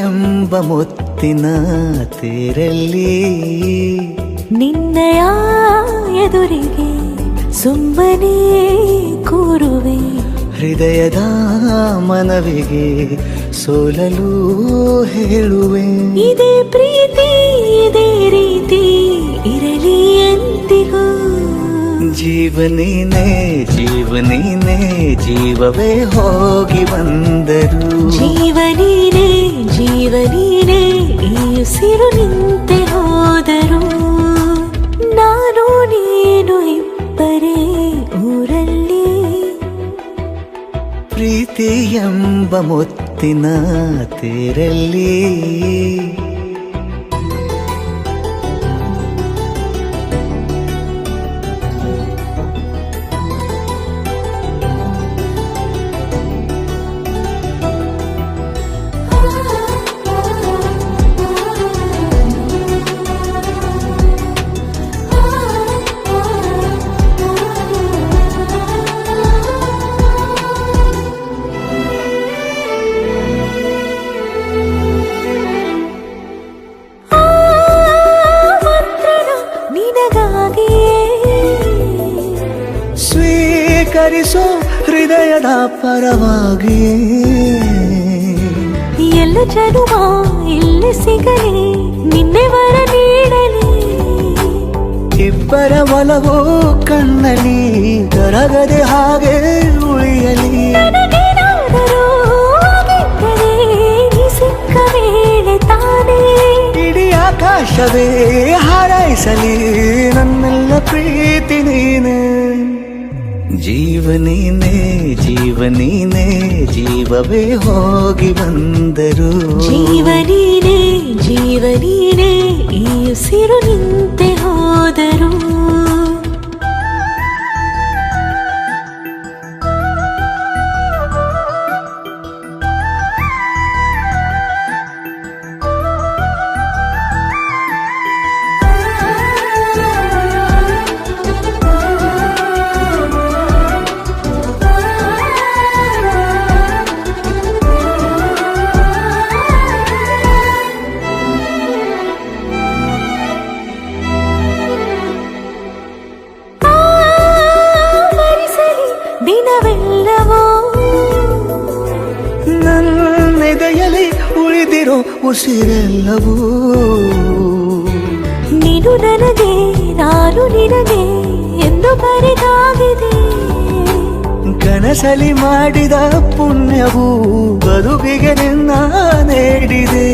ಎಂಬ ಮುತ್ತಿನ ತೇರಲ್ಲಿ ನಿನ್ನಯ ಎದುರಿಗೆ ಸುಮ್ಮನೆ ಕೂರುವೆ. ಹೃದಯದ ಮನವಿಗೆ ಸೋಲಲು ಹೇಳುವೆ. ಇದೇ ಪ್ರೀತಿ ಇದೇ ರೀತಿ ಇರಲಿ ಎಂದಿಗೂ. ಜೀವನೇನೆ ಜೀವನೇನೆ ಜೀವವೇ ಹೋಗಿ ಬಂದರು. ಜೀವನೀನೇ ಜೀವನೀನೇ ಈ ಉಸಿರು ನಿಂತೆ ಹೋದರು. ನಾನು ನೀನು ಇಬ್ಬರೇ ಊರಲ್ಲಿ. ಪ್ರೀತಿ ಎಂಬ ಮುತ್ತಿನ ತೇರಲ್ಲಿ ಸ್ವೀಕರಿಸೋ ಹೃದಯದ ಪರವಾಗಿ. ಎಲ್ಲ ಜನುಮ ಇಲ್ಲಿ ಸಿಗಲಿ ನಿನ್ನೆ ವರ ನೀಡಲಿ. ಇಬ್ಬರ ಒಲವು ಕಣ್ಣಲ್ಲಿ ಕರಗದೆ ಹಾಗೆ ಉಳಿಯಲಿ. ನನಗೇನಾದರೂ ಆಗಿದ್ದರೆ ನೀ ಸಿಕ್ಕ ವೇಳೆ ತಾನೇ ಇಡೀ ಆಕಾಶವೇ ಹಾರೈಸಲಿ ನನ್ನೆಲ್ಲ ಪ್ರೀತಿ ನೀನೆ. ಜೀವನೇನೆ ಜೀವನೇನೆ ಜೀವವೇ ಹೋಗಿ ಬಂದರು. ಜೀವನೀನೇ ಜೀವನೀನೇ ಈ ಉಸಿರು ನಿಂತೆ ಹೋದರು. ದಿನವೆಲ್ಲವೋ ನನ್ನೆದೆಯಲ್ಲಿ ಉಳಿದಿರೋ ಉಸಿರೆಲ್ಲವೂ ನೀನು ನನಗೆ ನಾನು ನಿನಗೆ ಎಂದು ಬರೆದಾಗಿದೆ. ಕನಸಲಿ ಮಾಡಿದ ಪುಣ್ಯವು ಬದುಕಿಗೆ ನಿನ್ನ ನೀಡಿದೆ.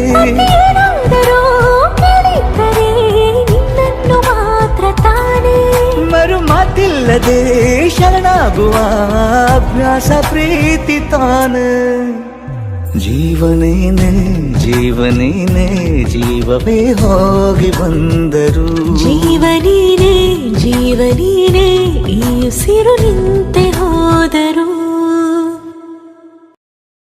ಏನಾದರೂ ಕೇಳಿದ್ದರೆ ನಿನ್ನನ್ನು ಮಾತ್ರ ತಾನೇ. ಮರು ಮಾತಿಲ್ಲದೆ ಶರಣಾಗುವ ಅಭ್ಯಾಸ ಪ್ರೀತಿ ತಾನೆ. ಜೀವನೇನೆ ಜೀವನೇನೆ ಜೀವವೇ ಹೋಗಿ ಬಂದರು. ಜೀವನೀನೇ ಜೀವನೀನೇ ಈ ಉಸಿರು ನಿಂತೆ